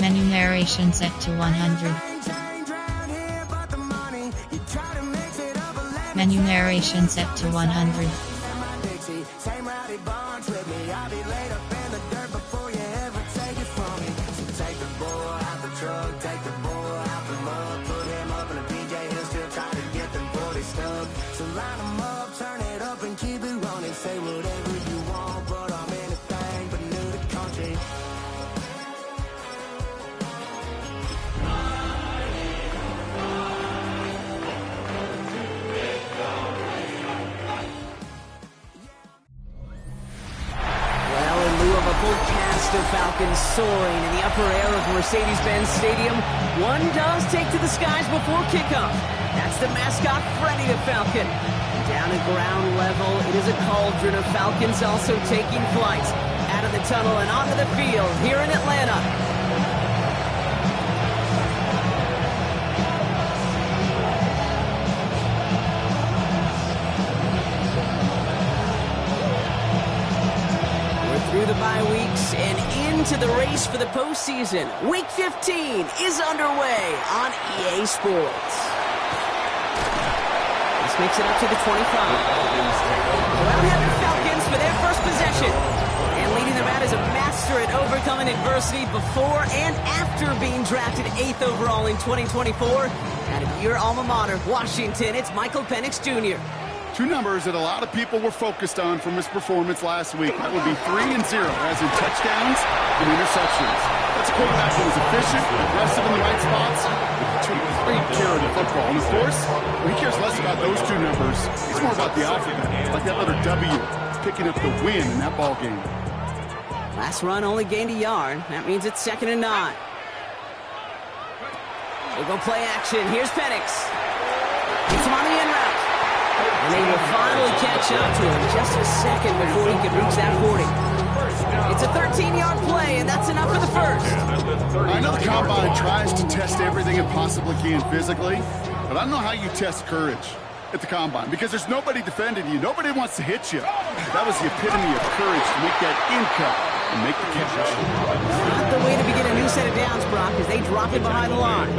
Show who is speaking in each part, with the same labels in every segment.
Speaker 1: Menu narration set to 100. Menu narration set to 100.
Speaker 2: So line them up, turn it up and keep it running. Say whatever you want, but I'm anything but new to country.
Speaker 3: Well, in lieu of a full cast of Falcons soaring in the upper air of Mercedes-Benz Stadium, one does take to the skies before kickoff. That's the mascot, Freddy the Falcon. And down at ground level, it is a cauldron of Falcons also taking flight out of the tunnel and onto the field here in Atlanta. Through the bye weeks and into the race for the postseason. Week 15 is underway on EA Sports. This makes it up to the 25. Well-headed Falcons for their first possession. And leading them out is a master at overcoming adversity before and after being drafted 8th overall in 2024. Out of your alma mater, Washington, it's Michael Penix Jr.
Speaker 4: Two numbers that a lot of people were focused on from his performance last week. That would be 3 and 0, as in touchdowns and interceptions. That's a quarterback that was efficient, aggressive in the right spots, great carry to football. And of course, he cares less about those two numbers. It's more about the alphabet, like that letter W, picking up the win in that ball game.
Speaker 3: Last run only gained a yard. That means it's 2nd and 9. We'll go play action. Here's Penix. Gets him on the end route. And they will finally catch up to him just a second before he can reach that 40. It's a 13-yard play, and that's enough for the first.
Speaker 4: I know the Combine tries to test everything it possibly can physically, but I don't know how you test courage at the Combine, because there's nobody defending you. Nobody wants to hit you. That was the epitome of courage to make that in cut and make the catch.
Speaker 3: Not the way to begin a new set of downs, Brock, as they drop it behind the line.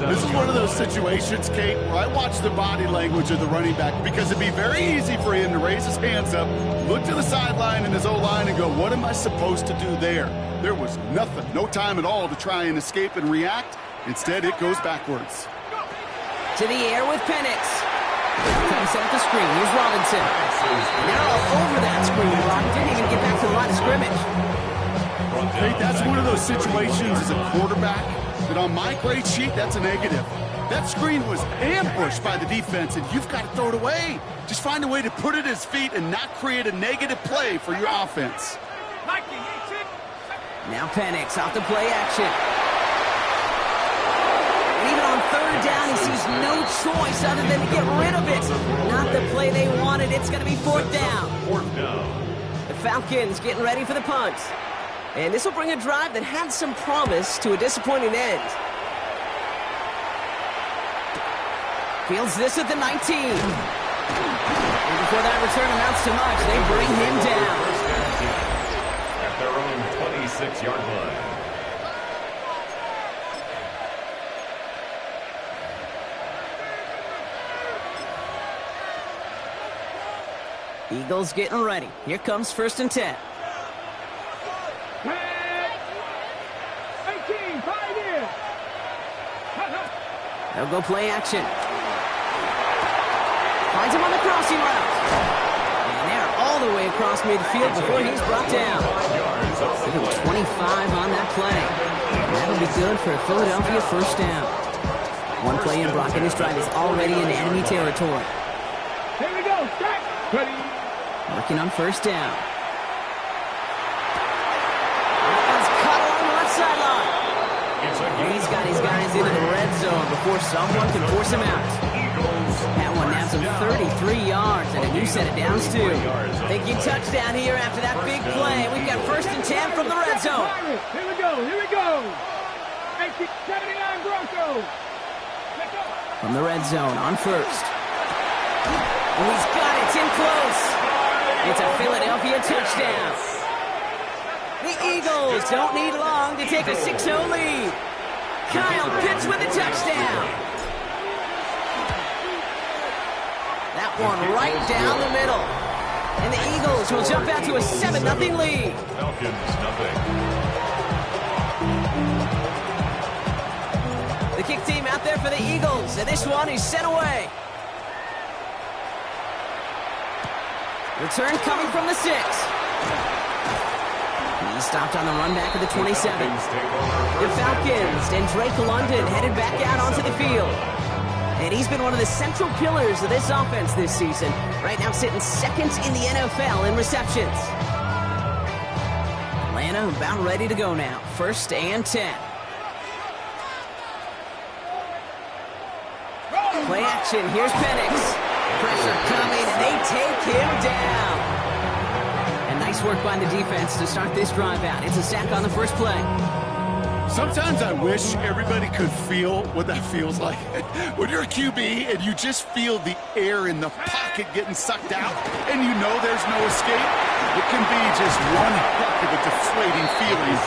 Speaker 4: This is one of those situations, Kate, where I watch the body language of the running back, because it'd be very easy for him to raise his hands up, look to the sideline in his O-line and go, what am I supposed to do there? There was nothing, no time at all to try and escape and react. Instead, it goes backwards.
Speaker 3: To the air with Penix. Trying to set up the screen. Here's Robinson. They're all over that screen. Brock didn't even get back to the line of scrimmage.
Speaker 4: Hey, that's one of those situations as a quarterback that on my grade sheet, that's a negative. That screen was ambushed by the defense, and you've got to throw it away. Just find a way to put it at his feet and not create a negative play for your offense.
Speaker 3: Now Penix off the play action. And even on 3rd down, he sees no choice other than to get rid of it. Not the play they wanted. It's going to be 4th down. The Falcons getting ready for the punt. And this will bring a drive that had some promise to a disappointing end. Fields this at the 19. And before that return amounts to much, they bring him down.
Speaker 5: At their own 26-yard line.
Speaker 3: Eagles getting ready. Here comes 1st and 10. They'll go play action. Finds him on the crossing route. And they're all the way across midfield before he's brought down. 25 on that play. That'll be good for a Philadelphia 1st down. One play in, Brock, and his drive is already in enemy territory.
Speaker 6: Here we go. Start. Ready.
Speaker 3: Working on 1st down. That's cut along the left sideline. He's got his guys into the red zone before someone can force him out. That one nabs him 33 yards and a new set of downs, too. Thinking touchdown here after that big play. We've got 1st and 10 from the red zone.
Speaker 6: Here we go. Here we go. 79 Broncos.
Speaker 3: From the red zone on 1st. Oh, he's got it. It's in close. It's a Philadelphia touchdown. The The Eagles don't need long to take a 6-0 lead. Kyle Pitts with a touchdown. That one right down the middle. And the Eagles will jump out to a 7-0 lead.
Speaker 5: Falcons, nothing.
Speaker 3: The kick team out there for the Eagles, and this one is sent away. Return coming from the 6. He stopped on the run back of the 27. The Falcons and Drake London headed back out onto the field. And he's been one of the central pillars of this offense this season. Right now sitting second in the NFL in receptions. Atlanta about ready to go now. 1st and 10. Play action. Here's Penix. Pressure coming, and they take him down. And nice work by the defense to start this drive out. It's a sack on the first play.
Speaker 4: Sometimes I wish everybody could feel what that feels like. When you're a QB and you just feel the air in the pocket getting sucked out and you know there's no escape, it can be just one heck of a deflating feeling.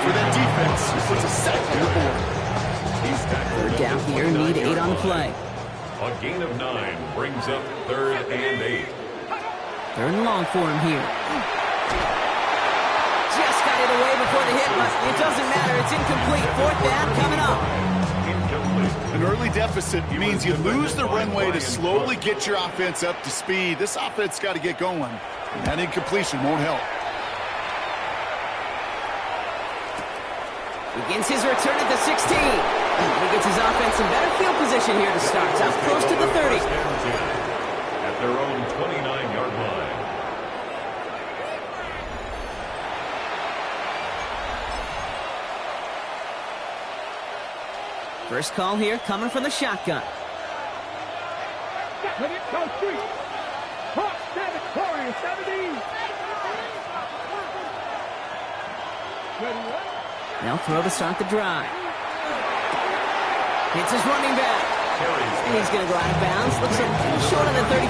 Speaker 4: For that defense, it puts a sack on the board.
Speaker 3: Third down here, need 8 on the play.
Speaker 5: A gain of 9 brings up 3rd and 8.
Speaker 3: 3rd and long for him here. Just got it away before the hit, but it doesn't matter. It's incomplete. 4th down coming up.
Speaker 5: Incomplete.
Speaker 4: An early deficit means you lose the runway to slowly get your offense up to speed. This offense got to get going, and that incompletion won't help.
Speaker 3: Begins his return at the 16. He gets his offense in better field position here to start. Up close to the 30.
Speaker 5: At their own 29-yard line.
Speaker 3: First call here coming from the shotgun.
Speaker 6: Let it go street. Hawk 7, Corey 17. Ready, what?
Speaker 3: They'll throw to start the drive. It's his running back. And he's going to go out of bounds. Looks a little short on the 35.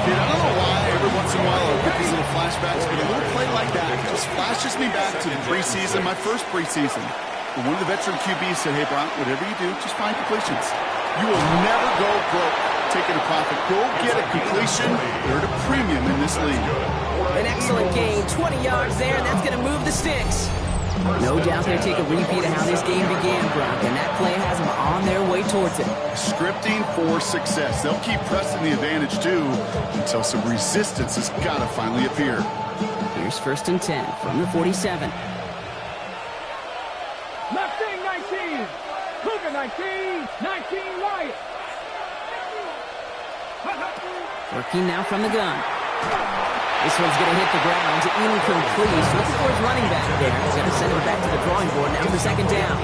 Speaker 4: Kid, I don't know why every once in a while I get these little flashbacks, but a little play like that just flashes me back to the preseason, my first preseason. When one of the veteran QBs said, hey, Brock, whatever you do, just find completions. You will never go broke taking a profit. Go get a completion. You're at a premium in this league.
Speaker 3: An excellent gain, 20 yards there, and that's going to move the sticks. No doubt they'll take a repeat of how this game began, Brock, and that play has them on their way towards it.
Speaker 4: Scripting for success. They'll keep pressing the advantage, too, until some resistance has got to finally appear.
Speaker 3: Here's 1st and 10 from the 47.
Speaker 6: Left wing 19. Cougar 19. 19 Wyatt.
Speaker 3: Working now from the gun. This one's going to hit the ground. Incomplete. Looking for his running back there. He's going to send him back to the drawing board now for 2nd down.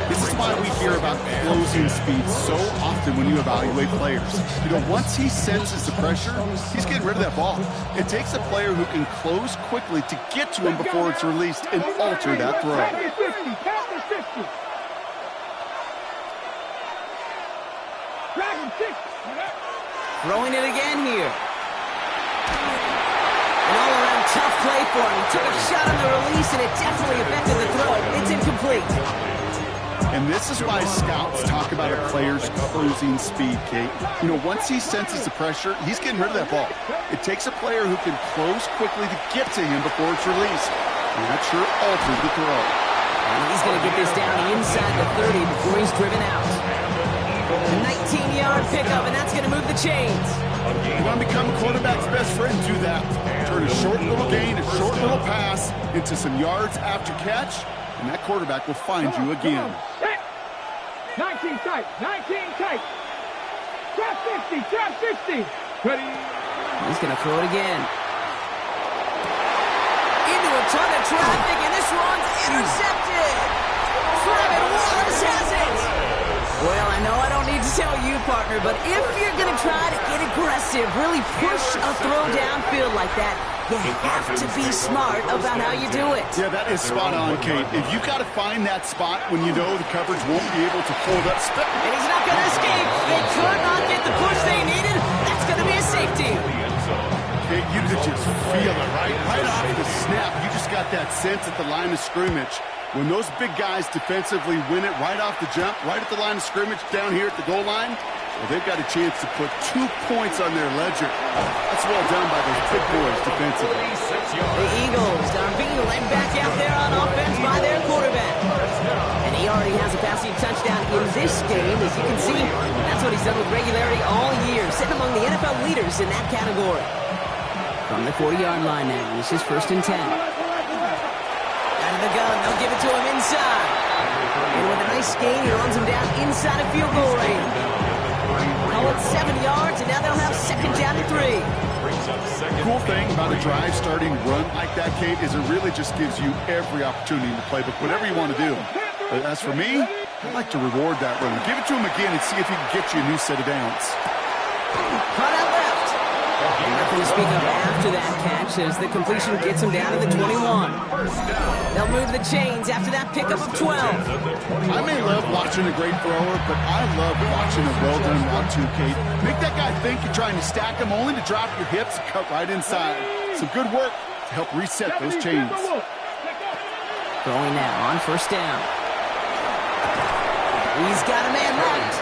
Speaker 4: This is why we hear about closing speed so often when you evaluate players. You know, once he senses the pressure, he's getting rid of that ball. It takes a player who can close quickly to get to him before it's released and alter that throw.
Speaker 6: Count the 50. Count the 50. Dragon 6.
Speaker 3: Throwing it again here. An all-around tough play for him. He took a shot on the release, and it definitely affected the throw. It's incomplete.
Speaker 4: And this is why scouts talk about a player's closing speed, Kate. You know, once he senses the pressure, he's getting rid of that ball. It takes a player who can close quickly to get to him before it's released. And that sure altered the throw.
Speaker 3: And he's going to get this down inside the 30 before he's driven out. A 19-yard pickup, and that's going to move the chains.
Speaker 4: You want to become a quarterback's best friend, do that. Turn a short little gain, a short little pass into some yards after catch, and that quarterback will find you again.
Speaker 6: 19 tight. 19 tight. Trap 50. Trap 50. Ready.
Speaker 3: He's going to throw it again. Into a ton of traffic, and this one's intercepted. Trevin Wallace has it. Well, I know I don't need to tell you, partner, but if you're going to try to get aggressive, really push a throw downfield like that, you have to be smart about how you do it.
Speaker 4: Yeah, that is spot on, Kate. If you got to find that spot when you know the coverage won't be able to hold up.
Speaker 3: And he's not going to escape. They could not get the push they needed. That's going to be a safety.
Speaker 4: Kate, you just feel it, right? Right off the snap, you just got that sense at the line of scrimmage. When those big guys defensively win it right off the jump, right at the line of scrimmage down here at the goal line, well, they've got a chance to put 2 points on their ledger. That's well done by those big boys defensively.
Speaker 3: The Eagles are being led back out there on offense by their quarterback. And he already has a passing touchdown in this game. As you can see, that's what he's done with regularity all year, sitting among the NFL leaders in that category. From the 40-yard line now, this is 1st and 10. Out of the gun, they'll give it to him inside. And with a nice gain, he runs him down inside of field goal range. Call it 7 yards, and now they'll have 2nd down and 3.
Speaker 4: The cool thing about a drive starting run like that, Kate, is it really just gives you every opportunity in the playbook, whatever you want to do. But as for me, I'd like to reward that run. Give it to him again and see if he can get you a new set of downs.
Speaker 3: Caught out left. Nothing to speak of after that catch as the completion gets him down to the 21. They'll move the chains after that pickup of 12.
Speaker 4: I may love watching a great thrower, but I love watching a well-done route too, Kate. Make that guy think you're trying to stack him only to drop your hips and cut right inside. Some good work to help reset those chains.
Speaker 3: Throwing now on 1st down. He's got a man left.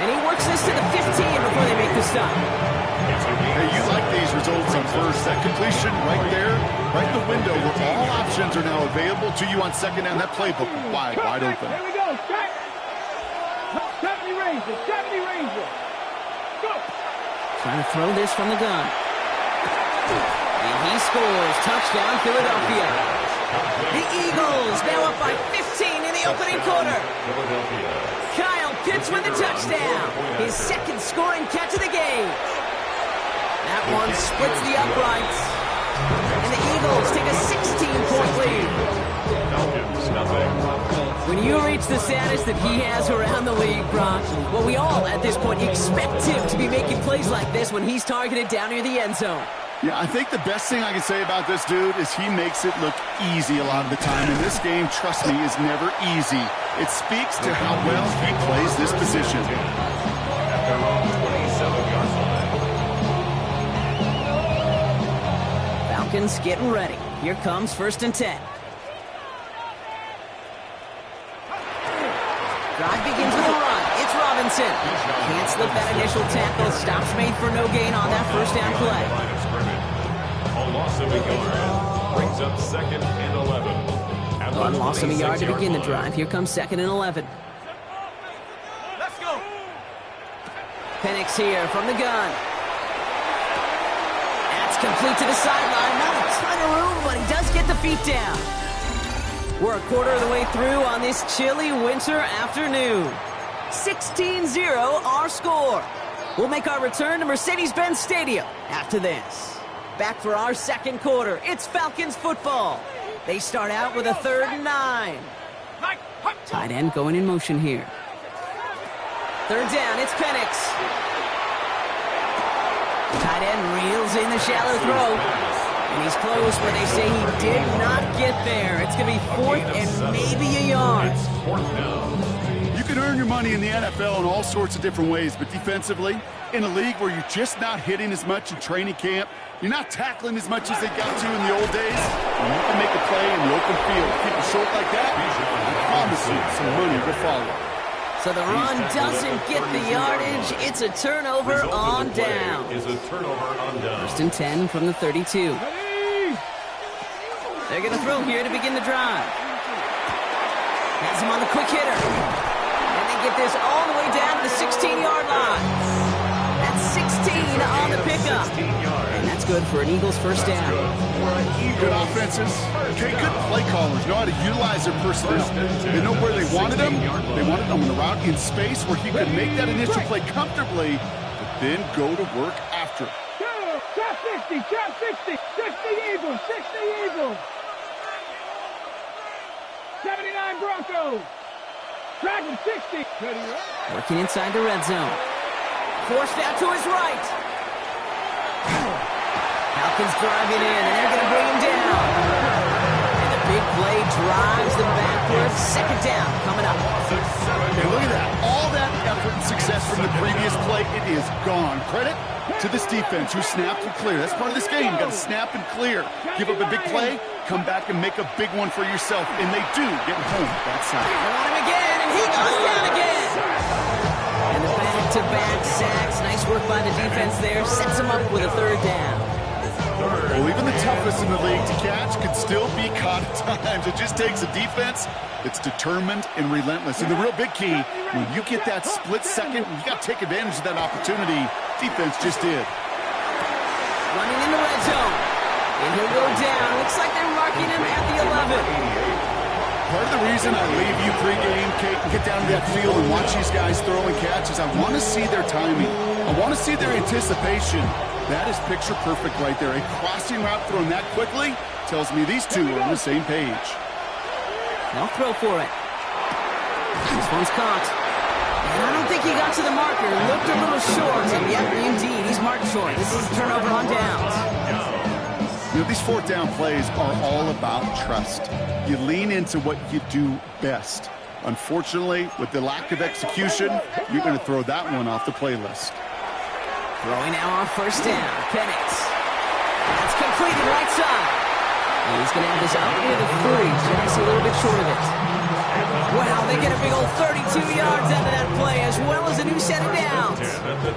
Speaker 3: And he works this to the 15 before they make the stop.
Speaker 4: Hey, you like these results on first. That completion right there, right in the window where all options are now available to you on 2nd down. That playbook wide open.
Speaker 6: Here we go. 70 Ranger. 70 Ranger. Go.
Speaker 3: Trying to throw this from the gun. And he scores. Touchdown, Philadelphia. The Eagles now up by 15 in the opening quarter. Kyle Pitts with the touchdown. His 2nd scoring catch of the game. That one splits the uprights. And the Eagles take a 16-point lead. When you reach the status that he has around the league, Brock, well, we all at this point expect him to be making plays like this when he's targeted down near the end zone.
Speaker 4: Yeah, I think the best thing I can say about this dude is he makes it look easy a lot of the time. And this game, trust me, is never easy. It speaks to how well he plays this position.
Speaker 3: Falcons getting ready. Here comes 1st and 10. Drive begins with a run. It's Robinson. Can't slip that initial tackle. Stops made for no gain on that 1st down play.
Speaker 5: A loss of a yard brings up 2nd and 11.
Speaker 3: One loss of a yard to begin the drive. Here comes 2nd and 11.
Speaker 6: Let's go.
Speaker 3: Penix here from the gun. That's complete to the sideline. Not a ton of room, but he does get the feet down. We're a quarter of the way through on this chilly winter afternoon. 16-0 our score. We'll make our return to Mercedes-Benz Stadium after this. Back for our 2nd quarter. It's Falcons football. They start out with a 3rd and 9. Tight end going in motion here. 3rd down, it's Penix. Tight end reels in the shallow throw. And he's close, but they say he did not get there. It's going to be 4th and maybe a yard.
Speaker 4: You can earn your money in the NFL in all sorts of different ways, but defensively, in a league where you're just not hitting as much in training camp, you're not tackling as much as they got to in the old days, you have to make a play in the open field. Keep it short like that, I promise you some money will follow.
Speaker 3: So the run doesn't get the yardage. It's a turnover on down. 1st and 10 from the 32. They're going to throw here to begin the drive. Has him on the quick hitter. And they get this all the way down to the 16-yard line. That's 16 on the pickup. And that's good for an Eagles 1st down.
Speaker 4: Good offenses. Okay, good play callers know how to utilize their personnel. They know where they wanted them. They wanted them on the route in space where he could make that initial play comfortably, but then go to work after.
Speaker 6: Trap 60, trap 60, 60 Eagles, 60 Eagles. 79 Broncos. Track 60.
Speaker 3: Working inside the red zone. Forced out to his right. Falcons driving in, and they're going to bring him down. And the big play drives them backwards. 2nd down coming up.
Speaker 4: Hey, look at that. All that effort success from the previous play. It is gone. Credit to this defense who snapped and cleared. That's part of this game. You got to snap and clear. Give up a big play, come back and make a big one for yourself. And they do get home that side.
Speaker 3: They want him again, and he goes down again. And the back-to-back sacks. Nice work by the defense there. Sets him up with a third down.
Speaker 4: Well, even the toughest in the league to catch could still be caught at times. It just takes a defense that's determined and relentless. And the real big key, when you get that split second, you got to take advantage of that opportunity. Defense just did.
Speaker 3: Running in the red zone. And he'll go down. Looks like they're marking him at the 11.
Speaker 4: Part of the reason I leave you pregame, Kate, and get down to that field and watch these guys throw and catch is I want to see their timing. I want to see their anticipation. That is picture perfect right there. A crossing route thrown that quickly tells me these two are on the same page.
Speaker 3: They'll throw for it. This one's caught. And I don't think he got to the marker. Looked a little short. And yep, indeed, he's marked short. This is a turnover on downs.
Speaker 4: You know, these fourth down plays are all about trust. You lean into what you do best. Unfortunately, with the lack of execution, you're going to throw that one off the playlist.
Speaker 3: Throwing now on first down. Penix. That's completed right side. And he's going to have this out near the 3. Just a little bit short of it. Wow, they get a big old 32 yards out of that play, as well as a new set of downs.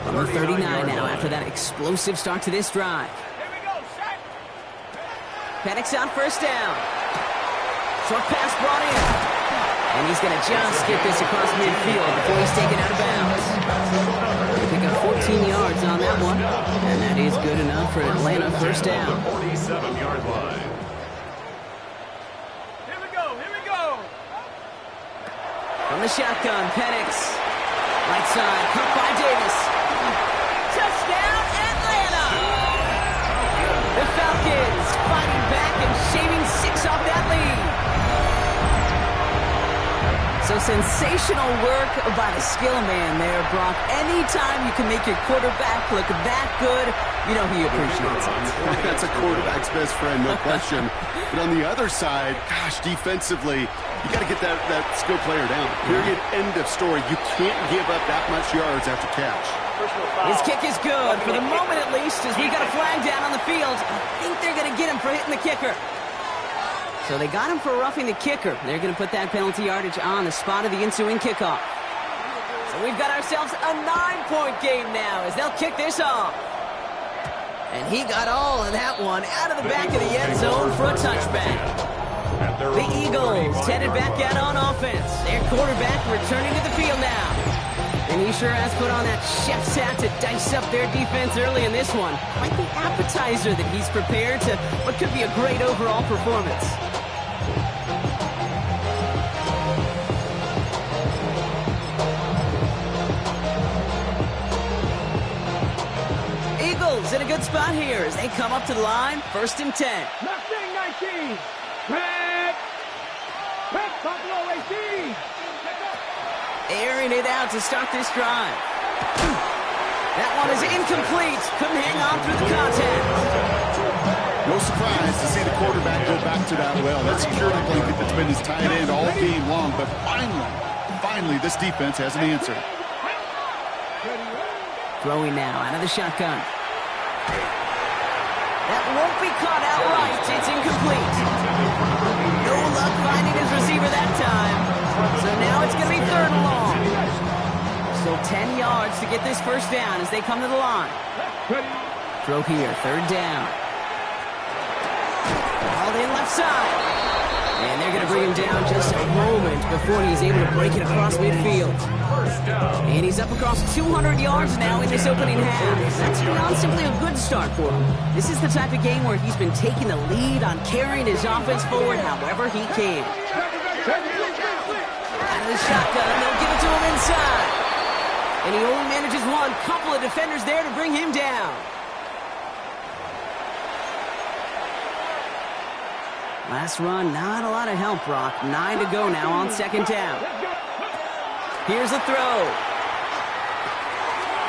Speaker 3: Number 39 now after that explosive start to this drive. Penix on first down. Short pass brought in. And he's going to just get this across midfield before he's taken out of bounds. They pick up 14 yards on that one. And that is good enough for Atlanta first down.
Speaker 5: 47-yard line.
Speaker 6: Here we go.
Speaker 3: From the shotgun, Penix. Right side, caught by Davis. Touchdown, Atlanta! The Falcons fighting back and shaving 6 off that lead. So sensational work by the skill man there, Brock. Anytime you can make your quarterback look that good, you know he appreciates it.
Speaker 4: That's a quarterback's best friend, no question. But on the other side, gosh, defensively, you got to get that skill player down. Period, end of story. You can't give up that much yards after catch.
Speaker 3: His kick is good, for the moment at least, as we got a flag down on the field. I think they're going to get him for hitting the kicker. So they got him for roughing the kicker. They're going to put that penalty yardage on the spot of the ensuing kickoff. So we've got ourselves a 9-point game now as they'll kick this off. And he got all of that one out of the back of the end zone for a touchback. The Eagles headed back out on offense. Their quarterback returning to the field now. And he sure has put on that chef's hat to dice up their defense early in this one. Quite the appetizer that he's prepared to what could be a great overall performance. Eagles in a good spot here as they come up to the line, 1st and 10.
Speaker 6: Mustang 19. Red Buffalo 18.
Speaker 3: Airing it out to start this drive. That one is incomplete. Couldn't hang on through the contact.
Speaker 4: No surprise to see the quarterback go back to that well. That security blanket that's been his tight end all game long. But finally, this defense has an answer.
Speaker 3: Throwing now out of the shotgun. That won't be caught outright. It's incomplete. No luck finding his receiver that time. So now it's going to be 3rd and long. So 10 yards to get this first down as they come to the line. Throw here, 3rd down. All in left side. And they're going to bring him down just a moment before he's able to break it across midfield. And he's up across 200 yards now in this opening half. That's beyond simply a good start for him. This is the type of game where he's been taking the lead on carrying his offense forward however he can. Out of the shotgun, they'll give it to him inside. And he only manages one. Couple of defenders there to bring him down. Last run, not a lot of help, Brock. 9 to go now on 2nd down. Here's the throw.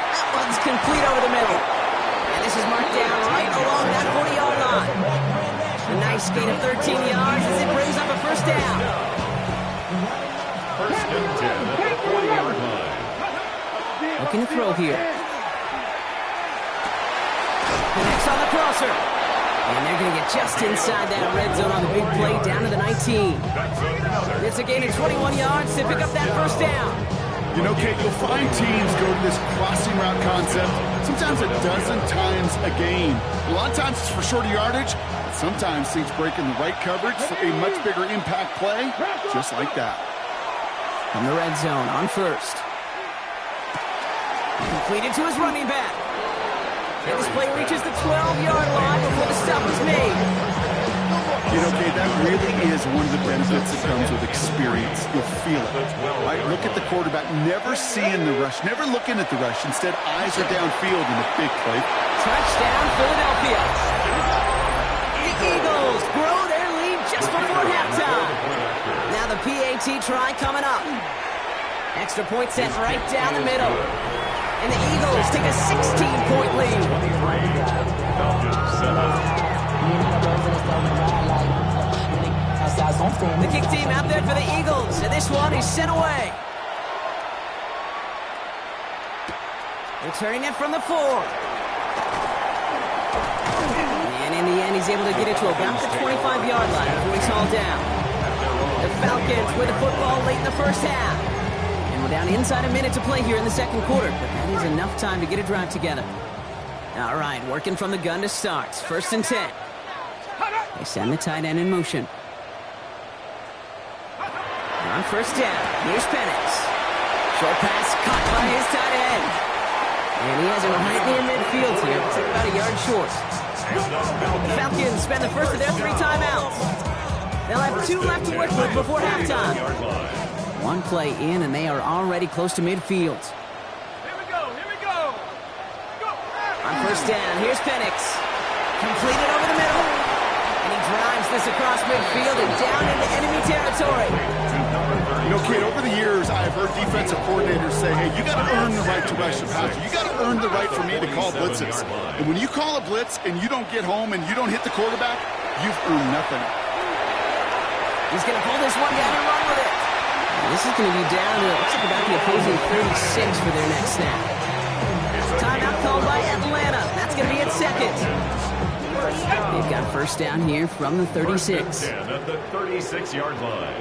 Speaker 3: That one's complete over the middle. And this is marked down right along that 40-yard line. A nice gain of 13 yards as it brings up a first down.
Speaker 5: 1st and 10 at the 40-yard line.
Speaker 3: Looking to throw here. Connects on the crosser. And they're going to get just inside that red zone on the big play down to the 19. It's a gain of 21 yards to pick up that first down.
Speaker 4: You know, Kate, you'll find teams go to this crossing route concept sometimes a dozen times a game. A lot of times it's for shorter yardage. Sometimes things break in the right coverage for a much bigger impact play, just like that.
Speaker 3: From the red zone on first. Completed to his running back. And this play reaches the 12-yard line before the stop is made.
Speaker 4: You know, Kate, that really is one of the benefits that comes with experience. You'll feel it. Right? Look at the quarterback, never seeing the rush, never looking at the rush. Instead, eyes are downfield in a big play.
Speaker 3: Touchdown, Philadelphia. The Eagles grow their lead just before halftime. Now the PAT try coming up. Extra point sent right down the middle. And the Eagles take a 16-point lead. The kick team out there for the Eagles, and this one is sent away. Returning it from the 4. And in the end, he's able to get it to about the 25-yard line before he's hauled down. The Falcons with the football late in the first half. And we're down inside a minute to play here in the second quarter, but that is enough time to get a drive together. All right, working from the gun to start. First and 10. They send the tight end in motion. On first down, here's Penix. Short pass caught by his tight end. And he has him right near midfield here. It's about a yard short. The Falcons spend the first of their 3 timeouts. They'll have 2 left to work with before halftime. 1 play in, and they are already close to midfield.
Speaker 6: Here we go.
Speaker 3: On first down, here's Penix. Completed over the middle. And he drives this across midfield and down into enemy territory.
Speaker 4: You know, Kate, over the years, I've heard defensive coordinators say, hey, you got to earn the right to rush the passer. You got to earn the right for me to call blitzes. And when you call a blitz and you don't get home and you don't hit the quarterback, you've earned nothing.
Speaker 3: He's going to pull this one down and run with it. And this is going to be down to, looks like about the opposing 36 for their next snap. Timeout called by Atlanta. That's going to be at second. They've got first down here from the 36.
Speaker 5: At the 36-yard line.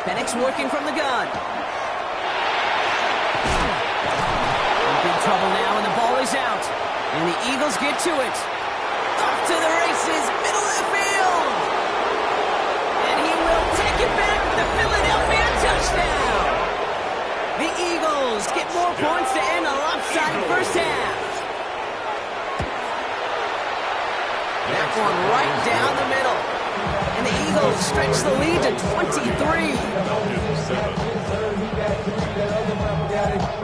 Speaker 3: Penix working from the gun. In big trouble now, and the ball is out. And the Eagles get to it. Off to the races, middle of the field. And he will take it back for the Philadelphia touchdown. The Eagles get more points to end a lopsided first half. That one right down the middle. And the Eagles stretch the lead to 23.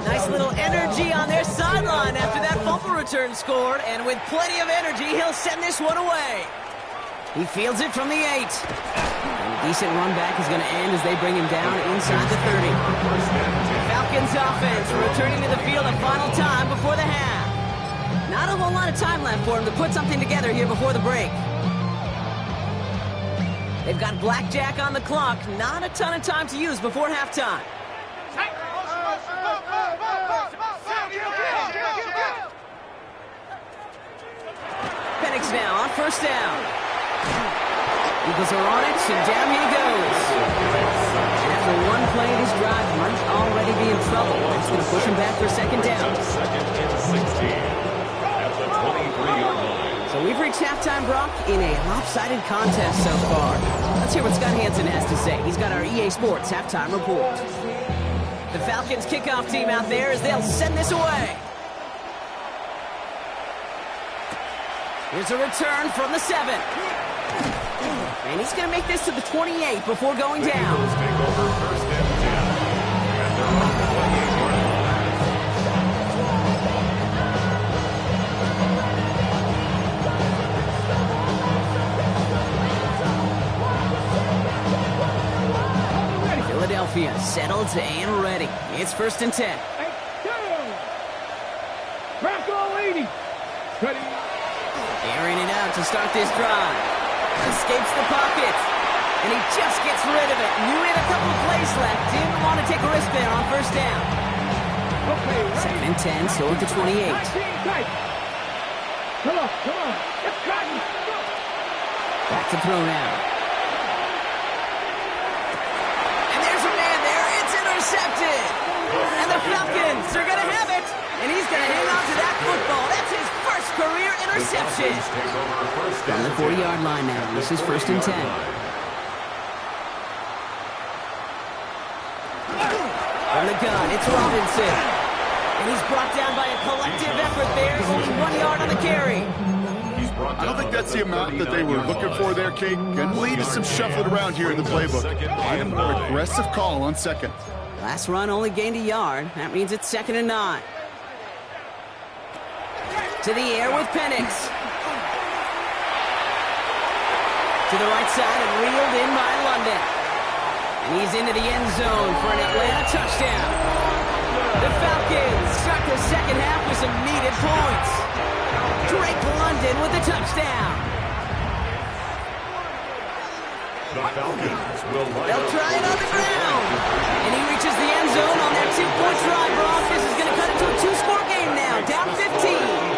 Speaker 3: Nice little energy on their sideline after that fumble return scored. And with plenty of energy, he'll send this one away. He fields it from the 8. And a decent run back is going to end as they bring him down inside the 30. Falcons offense returning to the field a final time before the half. Not a whole lot of time left for him to put something together here before the break. They've got blackjack on the clock. Not a ton of time to use before halftime. Penix now on first down. Eagles are on it, and down he goes. And after one play, this drive might already be in trouble. It's going to push him back for second down.
Speaker 5: Second and 16 at the 23-yard line.
Speaker 3: So we've reached halftime, Brock, in a lopsided contest so far. Let's hear what Scott Hansen has to say. He's got our EA Sports halftime report. The Falcons kickoff team out there as they'll send this away. Here's a return from the 7. And he's going to make this to the 28 before going down.
Speaker 5: Eagles take over first and 10 at their own 28-yard line.
Speaker 3: Philadelphia settled and ready. It's first and 10.
Speaker 6: 80. Ready.
Speaker 3: Airing it out to start this drive. Escapes the pocket. And he just gets rid of it. Knew he had a couple of plays left. Didn't want to take a risk there on first down.
Speaker 6: Okay, ready.
Speaker 3: Second and 10, still at the 28.
Speaker 6: 19 tight. Come on, come on. Let's cut.
Speaker 3: Back to throw now. And there's a man there. It's intercepted. And the Falcons are going to have it. And he's going to hang on to that football. That's his first career interception. On the 40-yard line now. This is first and 10. From the gun, it's Robinson. And he's brought down by a collective effort there. Only 1 yard on the carry.
Speaker 4: I don't think that's the amount that they were looking for there, Kate. Can lead to some shuffling around here in the playbook. A more aggressive call on second.
Speaker 3: Last run only gained a yard. That means it's second and 9. To the air with Penix. To the right side and reeled in by London. And he's into the end zone for an Atlanta touchdown. The Falcons start the second half with some needed points. Drake London with the touchdown.
Speaker 5: The Falcons will line
Speaker 3: They'll
Speaker 5: up
Speaker 3: try it
Speaker 5: for
Speaker 3: on the ground. And he reaches the end zone on their 2-point drive. Brock, this is going to cut into a 2-score game now. Down 15.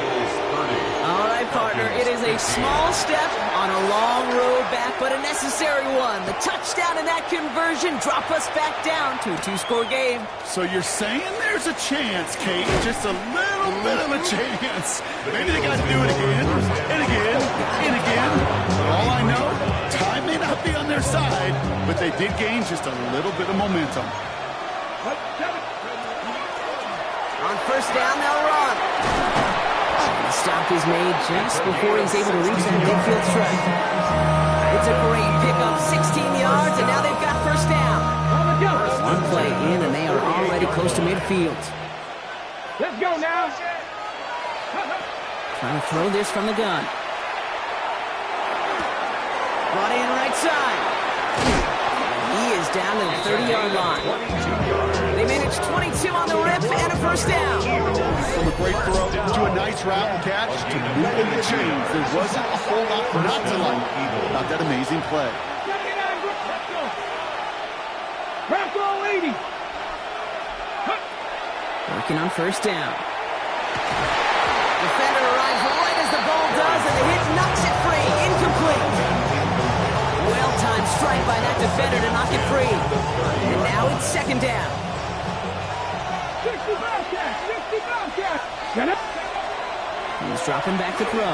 Speaker 3: All right, partner. It is a small step on a long road back, but a necessary one. The touchdown and that conversion drop us back down to a 2-score game.
Speaker 4: So you're saying there's a chance, Kate, just a little bit of a chance. Maybe they got to do it again, and again, and again. But all I know, time may not be on their side, but they did gain just a little bit of momentum.
Speaker 3: On first down, they'll run. The stop is made just before he's able to reach that midfield strike. It's a great pickup, 16 yards, and now they've got first down. One play in, and they are already close to midfield.
Speaker 6: Let's go now.
Speaker 3: Trying to throw this from the gun. Brought in right side. He is down to the 30-yard line. They managed 22 on the rip and a first down.
Speaker 4: From a great throw to a nice route and catch to moving the chains. There wasn't a whole lot not to like about that amazing play.
Speaker 6: Bronco 80.
Speaker 3: Working on first down. Defender arrives right as the ball does, and the hit knocks it free. Incomplete. Well-timed strike by that defender to knock it free. And now it's second down.
Speaker 6: 60 Bobcats. 60 Bobcats. Get up.
Speaker 3: He's dropping back to throw.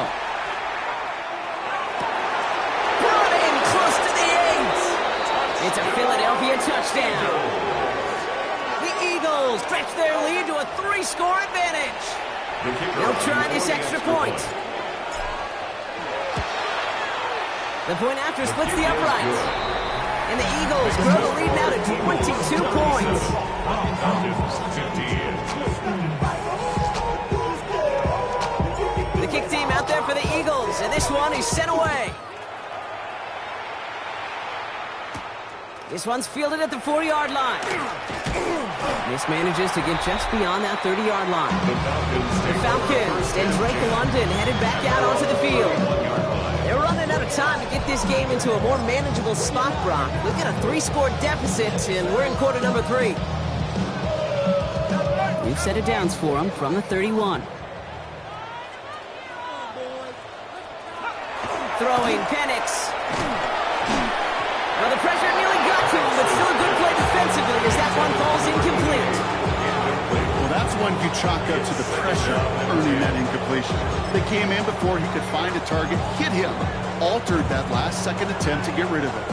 Speaker 3: Brought in close to the 8. It's a Philadelphia touchdown. The Eagles stretch their lead to a 3-score advantage. They'll try this extra point. The point after splits the uprights. And the Eagles grow the lead now to 22 points. The kick team out there for the Eagles, and this one is sent away. This one's fielded at the 40-yard line. This manages to get just beyond that 30-yard line. The Falcons and Drake London headed back out onto the field. They're running out of time to get this game into a more manageable spot, Brock. We've got a 3-score deficit, and we're in quarter number 3. We've set it downs for them from the 31. Throwing Penix. Well, the pressure nearly got to him, but still a good play defensively as that one falls incomplete.
Speaker 4: Well, that's one you chalk up to the pressure earning that incompletion. They came in before he could find a target, hit him, altered that last-second attempt to get rid of it.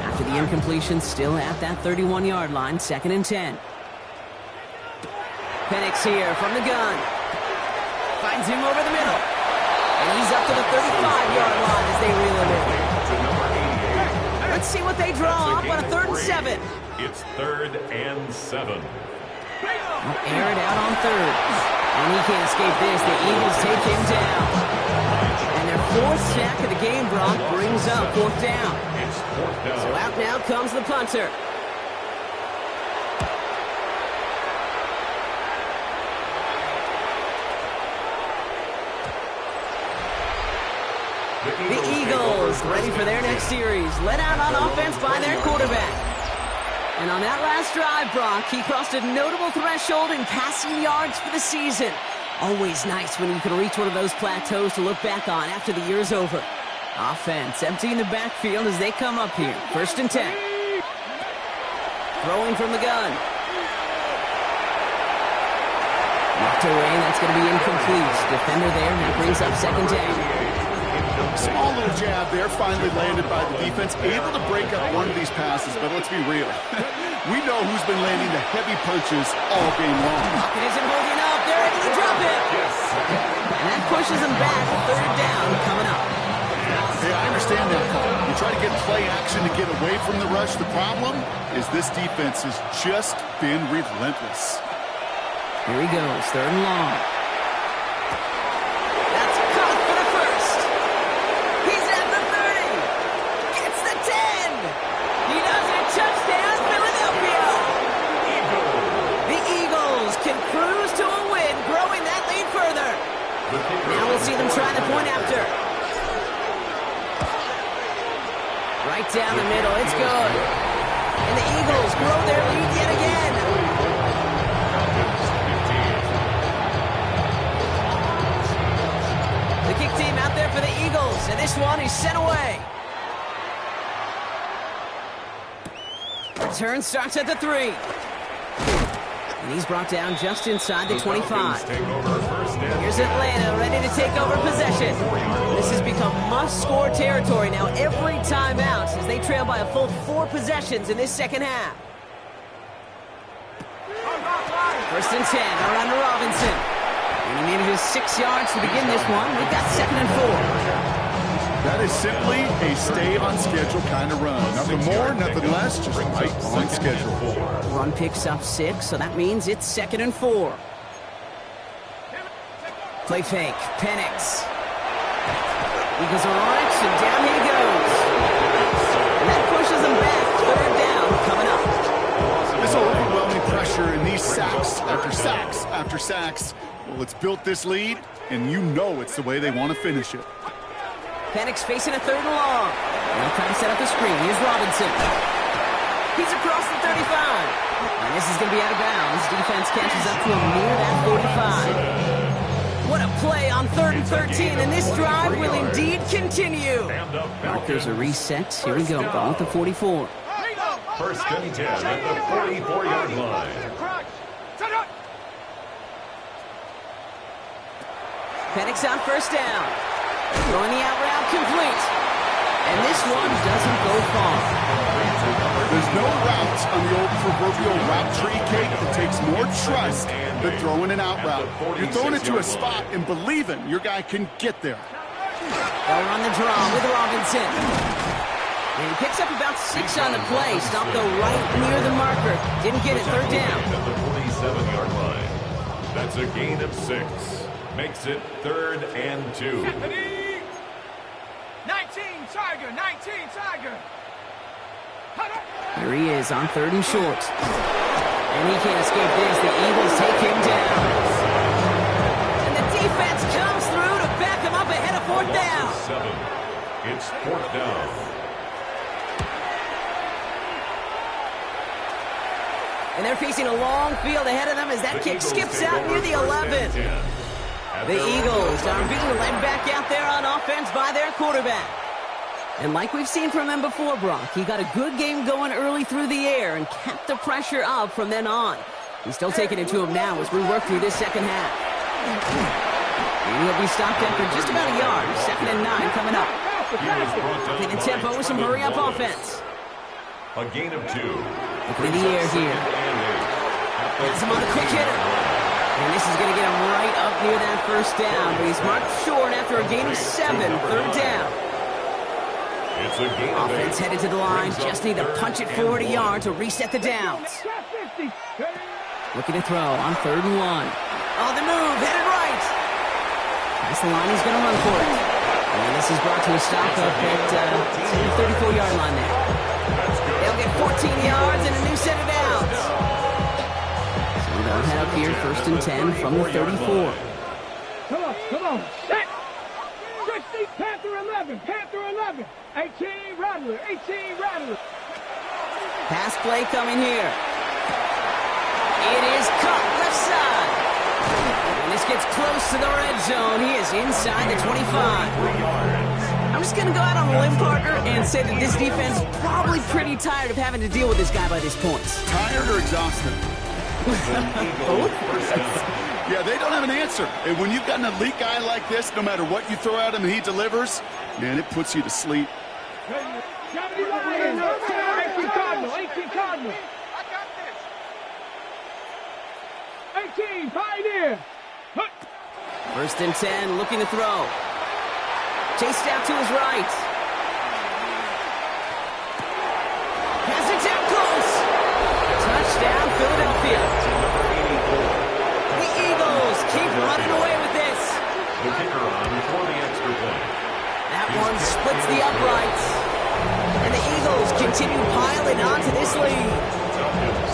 Speaker 3: After the incompletion, still at that 31-yard line, second and 10. Penix here from the gun. Finds him over the middle. And he's up to the 35-yard line as they reel him in. Let's see what they draw up on a 3rd and 7.
Speaker 5: It's 3rd and 7.
Speaker 3: They'll air it out on 3rd. And he can't escape this. The Eagles take him down. And their 4th sack of the game, Brock, brings up 4th down.
Speaker 5: It's 4th down.
Speaker 3: So out now comes the punter. The Eagles ready for their next series. Led out on offense by their quarterback. And on that last drive, Brock, he crossed a notable threshold in passing yards for the season. Always nice when you can reach one of those plateaus to look back on after the year's over. Offense emptying the backfield as they come up here. 1st and 10. Throwing from the gun. Knocked away, that's going to be incomplete. Defender there, that brings up 2nd down.
Speaker 4: Small little jab there, finally landed by the defense. Able to break up one of these passes, but let's be real. We know who's been landing the heavy punches all game long.
Speaker 3: Pocket isn't holding up. They're able to drop it. And that pushes them back. 3rd down coming up.
Speaker 4: Hey, I understand that call. You try to get play action to get away from the rush. The problem is this defense has just been relentless.
Speaker 3: Here he goes, 3rd and long. That's caught for the first. He's at the 30. Gets the 10. He does it. Touchdown, Philadelphia. The Eagles can cruise to a win, growing that lead further. Now we'll see them try the point after. Right down the middle, it's good. And the Eagles grow their lead yet again. The kick team out there for the Eagles, and this one is sent away. Return starts at the 3. And he's brought down just inside the 25. Here's Atlanta ready to take over possession. This has become must-score territory now every time out as they trail by a full 4 possessions in this 2nd half. 1st and 10 around to Robinson. And he manages 6 yards to begin this one. We've got 2nd and 4.
Speaker 4: That is simply a stay-on-schedule kind of run. Nothing more, nothing less, just right on schedule.
Speaker 3: Run picks up 6, so that means it's 2nd and 4. Play fake, Penix. Eagles are on it, and down he goes. And that pushes them back. 3rd down coming up.
Speaker 4: This overwhelming pressure and these sacks after sacks after sacks, well, it's built this lead, and you know it's the way they want to finish it.
Speaker 3: Penix facing a 3rd and long. Now time to set up the screen. Here's Robinson. He's across the 35. And this is going to be out of bounds. Defense catches up to him near that 45. What a play on 3rd and 13. And this drive will indeed continue. Markers are reset. Here we go. Ball at the 44.
Speaker 5: 1st and 10 at the 44-yard line.
Speaker 3: Penix on 1st down. Throwing the out route complete. And this one doesn't go far.
Speaker 4: There's no route on the old proverbial route tree cake that takes more trust than throwing an out route. You're throwing it to a spot and believing your guy can get there.
Speaker 3: They'll run the draw with Robinson. And he picks up about 6 on the play. Stopped though right near the marker. Didn't get it. 3rd down.
Speaker 5: At the 47-yard line. That's a gain of 6. Makes it 3rd and 2.
Speaker 6: 19 Tiger, 19 Tiger.
Speaker 3: Here he is on 3rd and short. And he can't escape this. The Eagles take him down. And the defense comes through to back him up ahead of 4th down.
Speaker 5: 7. It's 4th down.
Speaker 3: And they're facing a long field ahead of them as that kick skips out near the 11. The Eagles are being led back out there on offense by their quarterback. And like we've seen from him before, Brock, he got a good game going early through the air and kept the pressure up from then on. He's still taking it to him now as we work through this 2nd half. And he'll be stopped after just about a yard. 2nd and 9 coming up. Taking tempo with some hurry-up offense.
Speaker 5: A gain of 2.
Speaker 3: Looking in the air here. Has him on a quick hitter. And this is going to get him right up near that 1st down. But he's marked short after a gain of 7. 3rd down.
Speaker 5: It's a gain of 8.
Speaker 3: Offense headed to the line. Just need to punch it forward a yard to reset the downs. Looking to throw on 3rd and 1. On the move, headed right. That's the line he's going to run for it. And this is brought to a stop up at the 34-yard line there. They'll get 14 yards and a new set of downs. So they'll head up here, 1st and 10 from the 34.
Speaker 6: Come on, set. 60, Panther 11, Panther 11. 18, Rattler, 18, Rattler.
Speaker 3: Pass play coming here. It is cut left side. And this gets close to the red zone. He is inside the 25. I'm just going to go out on a limb, partner, and say that this defense is probably pretty tired of having to deal with this guy by this point.
Speaker 4: Tired or exhausted?
Speaker 3: Both?
Speaker 4: Yeah, they don't have an answer. And when you've got an elite guy like this, no matter what you throw at him and he delivers, man, it puts you to sleep.
Speaker 6: 70 Lions, 18 Cardinal, 18 Cardinal. 18, Pioneer.
Speaker 3: First and 10, looking to throw. Chased out to his right. Has it down close. Touchdown, Philadelphia. The Eagles keep running away with this.
Speaker 5: The kicker on for the extra point.
Speaker 3: That one splits the uprights. And the Eagles continue piling on to this lead.
Speaker 5: Falcons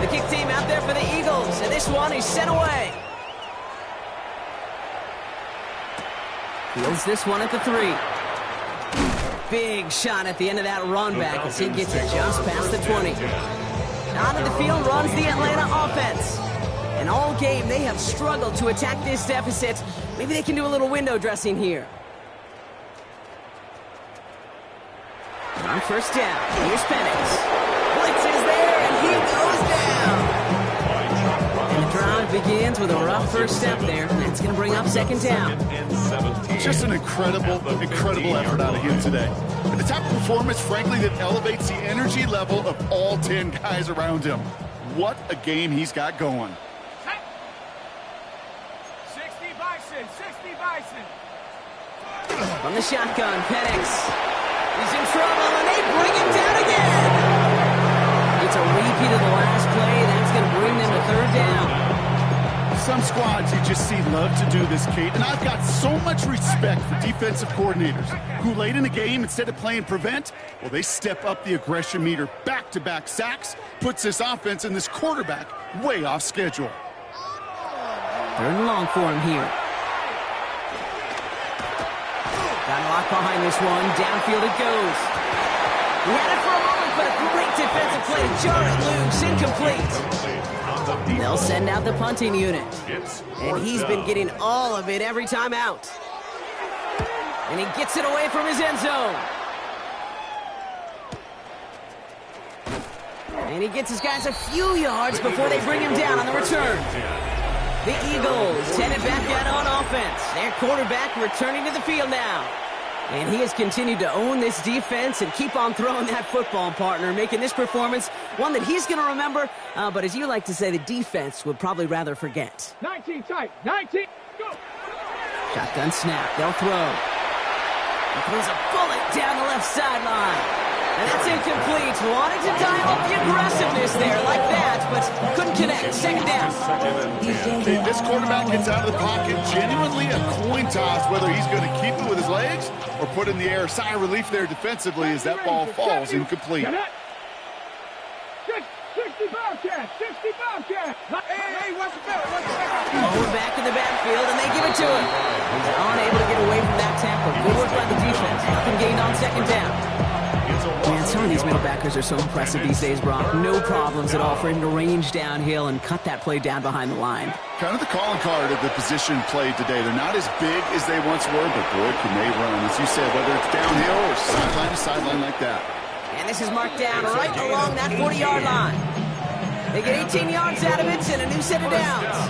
Speaker 5: 15.
Speaker 3: The kick team out there for the Eagles, and this one is sent away. Fields this one at the 3. Big shot at the end of that run back as he gets it just past the 20. Onto the field runs the Atlanta offense. And all game, they have struggled to attack this deficit. Maybe they can do a little window dressing here. On first down, here's Penix. Blitz is there, and he goes down. And the drive begins with a rough first step there. And that's going to bring up second down.
Speaker 5: And 17.
Speaker 4: Just an incredible effort out of him today. And the type of performance, frankly, that elevates the energy level of all 10 guys around him. What a game he's got going.
Speaker 6: 60 Bison, 60 Bison.
Speaker 3: From the shotgun, Penix. He's in trouble, and they bring him down again. It's a repeat of the last play. That's going to bring them to third down.
Speaker 4: Some squads you just see love to do this, Kate, and I've got so much respect for defensive coordinators who late in the game, instead of playing prevent, well, they step up the aggression meter. Back-to-back sacks puts this offense and this quarterback way off schedule.
Speaker 3: Third and long for him here. Got a lock behind this one. Downfield it goes. He had it for a moment, but a great defensive play to jar it loose. Incomplete. They'll send out the punting unit. And he's been getting all of it every time out. And he gets it away from his end zone. And he gets his guys a few yards before they bring him down on the return. The Eagles headed back out on offense. Their quarterback returning to the field now. And he has continued to own this defense and keep on throwing that football, partner, making this performance one that he's going to remember. But as you like to say, the defense would probably rather forget.
Speaker 6: 19 tight, 19, go.
Speaker 3: Shotgun snap, they'll throw. He throws a bullet down the left sideline. And that's incomplete. Wanted to dial up the aggressiveness there like that, but couldn't connect. Second down.
Speaker 4: If this quarterback gets out of the pocket, genuinely a coin toss whether he's going to keep it with his legs or put in the air. Sigh of relief there defensively as that ball falls incomplete.
Speaker 6: 60 Bobcats, 60 Bobcats. Hey, what's the bell?
Speaker 3: We're back in the backfield, and they give it to him. He's unable to get away from that tackle. Good work by the defense. Nothing gained on second down. Man, some of these middle backers are so impressive these days, Brock. No problems at all for him to range downhill and cut that play down behind the line.
Speaker 4: Kind of the calling card of the position played today. They're not as big as they once were, but boy, can they run. As you said, whether it's downhill or sideline to sideline like that.
Speaker 3: And this is marked down right along that 40-yard line. They get 18 yards out of it and a new set of downs.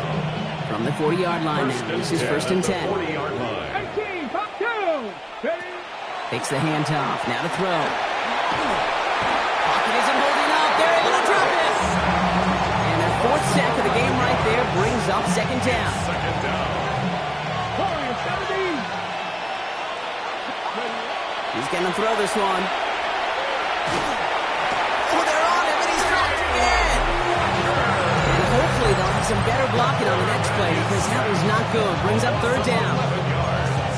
Speaker 3: From the 40-yard line now, this is first and 10.
Speaker 5: 40-yard line.
Speaker 6: 18, pop two.
Speaker 3: Takes the handoff, now to throw. Pocket isn't holding up, they're able to drop it. And their fourth sack of the game right there brings up second down.
Speaker 5: Second down.
Speaker 6: Warriors, 17.
Speaker 3: He's going to throw this one. Oh, they're on him, and he's dropped again. And hopefully they'll have some better blocking on the next play because that was not good. Brings up third down.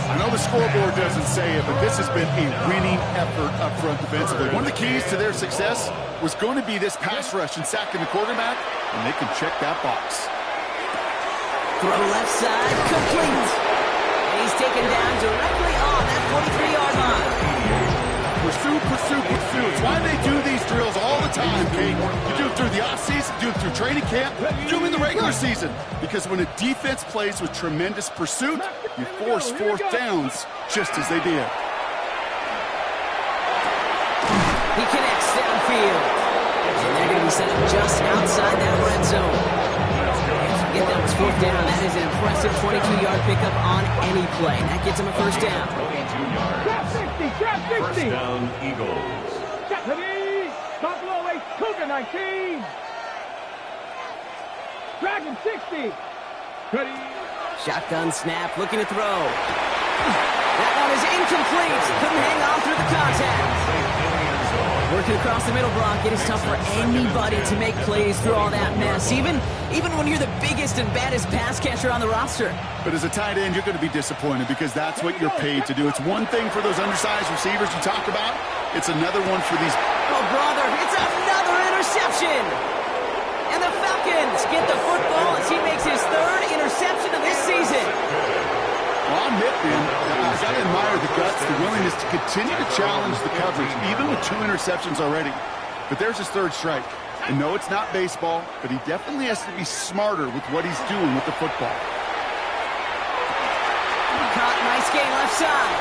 Speaker 4: I know the scoreboard doesn't say it, but this has been a winning effort up front defensively. One of the keys to their success was going to be this pass rush and sacking the quarterback, and they can check that box.
Speaker 3: Throw left side, complete. And he's taken down directly on that 43-yard line.
Speaker 4: Pursue, pursue, pursue. It's why they do these drills all the time, Kate. You do it through the offseason, you do it through training camp, you do them in the regular season. Because when a defense plays with tremendous pursuit, you force fourth downs just as they did.
Speaker 3: He connects downfield. And they're going to be set up just outside that red zone. Get that was fourth down. That is an impressive 22-yard pickup on any play. That gets him a first down.
Speaker 5: 22 yards.
Speaker 6: Trap 60, trap 60.
Speaker 5: First down, Eagles.
Speaker 6: Ready, Buffalo 8, Cougar 19. Dragon 60. Ready.
Speaker 3: Shotgun snap, looking to throw. That one is incomplete. Couldn't hang on through the contact. Working across the middle, Brock. It is tough for anybody to make plays through all that mess, even when you're the biggest and baddest pass catcher on the roster.
Speaker 4: But as a tight end, you're going to be disappointed because that's what you're paid to do. It's one thing for those undersized receivers you talk about. It's another one for these.
Speaker 3: Oh, brother, it's another interception. And the Falcons get the football as he makes his third interception of this season.
Speaker 4: Well, I'll admit, man, I got to admire the guts, the willingness to continue to challenge the coverage, even with 2 interceptions already. But there's his third strike. And no, it's not baseball, but he definitely has to be smarter with what he's doing with the football.
Speaker 3: Caught, nice gain left side.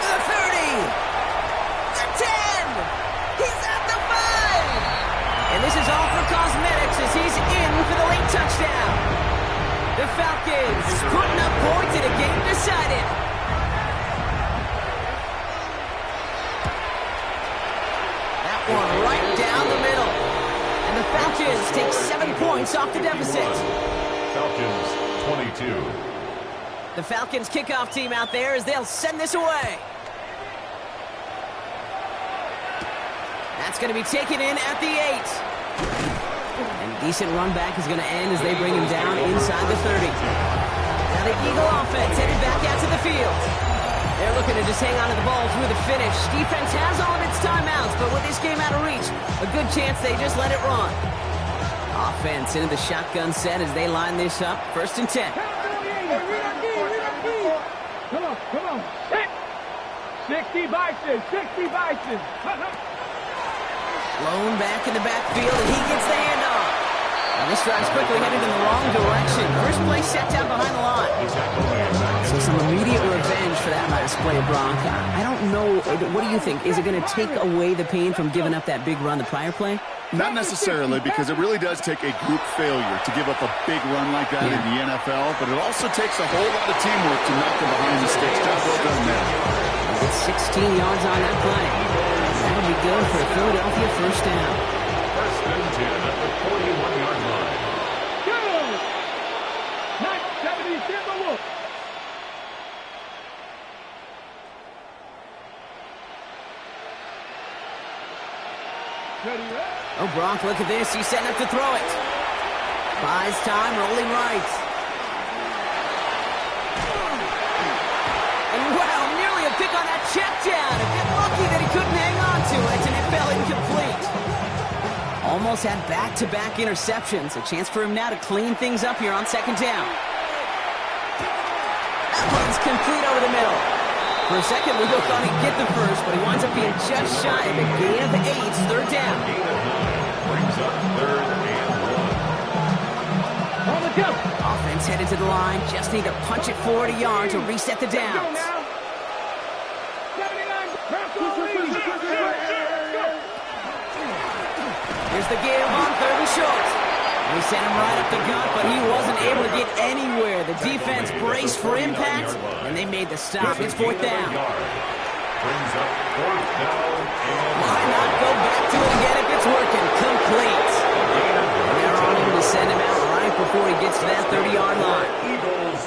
Speaker 3: The 30. The 10. He's at the 5. And this is all for cosmetics as he's in for the late touchdown. The Falcons putting up points in a game decided. That one right down the middle. And the Falcons take 7 points off the deficit.
Speaker 5: Falcons 22.
Speaker 3: The Falcons kickoff team out there as they'll send this away. That's going to be taken in at the 8. And a decent run back is going to end as they bring him down inside the 30. Now the Eagle offense headed back out to the field. They're looking to just hang on to the ball through the finish. Defense has all of its timeouts, but with this game out of reach, a good chance they just let it run. Offense into the shotgun set as they line this up. 1st and 10.
Speaker 6: Come on. 60 Bison, 60 Bison.
Speaker 3: Blown back in the backfield, and he gets the handoff. Now this drive's quickly headed in the wrong direction. First play set down behind the line. So some immediate revenge for that last play, Bronk. I don't know. What do you think? Is it going to take away the pain from giving up that big run the prior play?
Speaker 4: Not necessarily, because it really does take a group failure to give up a big run like that in the NFL, but it also takes a whole lot of teamwork to knock them behind the sticks. Job well done there.
Speaker 3: It's 16 yards on that play. That would be good for a Philadelphia first down.
Speaker 5: 1st and 10 at the 41-yard line.
Speaker 6: Go! 977 look.
Speaker 3: Oh, Bronk, look at this. He's setting up to throw it. Buys time, rolling right. And wow, nearly a pick on that check down. A bit lucky that he couldn't hang on to it, and it fell incomplete. Almost had back-to-back interceptions. A chance for him now to clean things up here on 2nd down. That one's complete over the middle. For a second, we both thought he'd get the first, but he winds up being just shy of a gain of 8, 3rd down.
Speaker 5: Gain of 9 brings up 3rd and 1.
Speaker 6: On the go.
Speaker 3: Offense headed to the line. Just need to punch it forward a yard to reset the
Speaker 6: Go
Speaker 3: downs.
Speaker 6: now. 79.
Speaker 3: Here's the give on 3rd and short. They sent him right up the gut, but he wasn't able to get anywhere. The defense braced for impact, and they made the stop. It's 4th down.
Speaker 5: Brings up 4th down and
Speaker 3: Why not go back to it again if it's working? Complete. They're on him to send him out right before he gets to that 30-yard line.
Speaker 5: Eagles.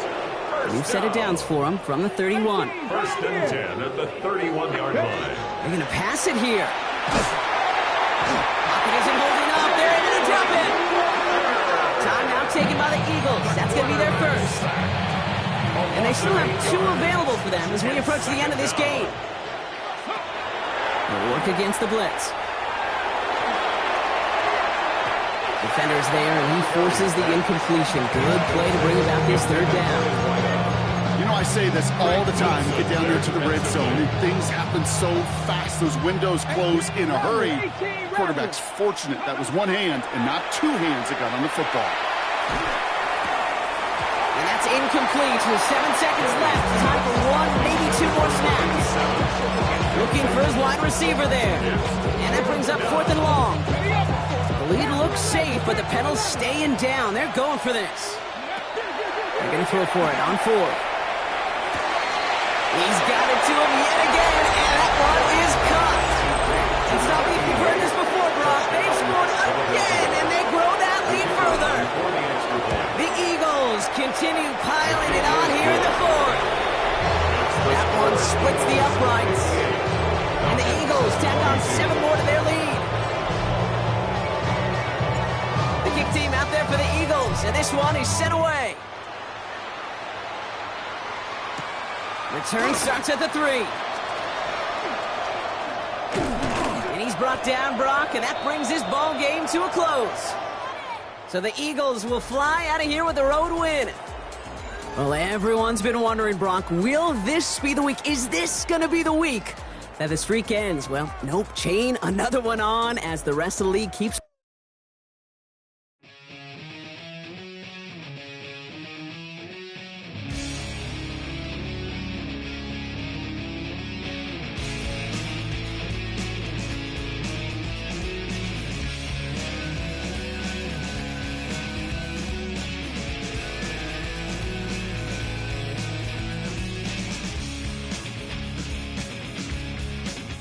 Speaker 3: New set of downs for him from the 31.
Speaker 5: 1st and 10 at the 31-yard line.
Speaker 3: They're going to pass it here. Pocket isn't holding up. They're able to drop it. Timeout taken by the Eagles. That's going to be their first. And they still have 2 available for them as we approach the end of this game. They'll work against the blitz. Defender's there, and he forces the incompletion. Good play to bring about this third down.
Speaker 4: You know, I say this all the time. You get down there to the red zone, and things happen so fast. Those windows close in a hurry. Quarterback's fortunate that was one hand and not two hands that got on the football.
Speaker 3: And that's incomplete with 7 seconds left. Time for one, maybe two more snaps. Looking for his wide receiver there. And that brings up 4th and long. The lead looks safe, but the Penals staying down. They're going for this. They're going to throw for it on 4th. He's got it to him yet again, and that one is caught. It's not like we've heard this before, Brock. They've scored again, and they grow that lead further. The Eagles continue piling it on here in the 4th. That one splits the uprights. And the Eagles tack on 7 more to their lead. The kick team out there for the Eagles, and this one is sent away. Return starts at the 3. And he's brought down, Brock, and that brings this ball game to a close. So the Eagles will fly out of here with a road win. Well, everyone's been wondering, Brock, will this be the week? Is this going to be the week that the streak ends? Well, nope, chain another one on as the rest of the league keeps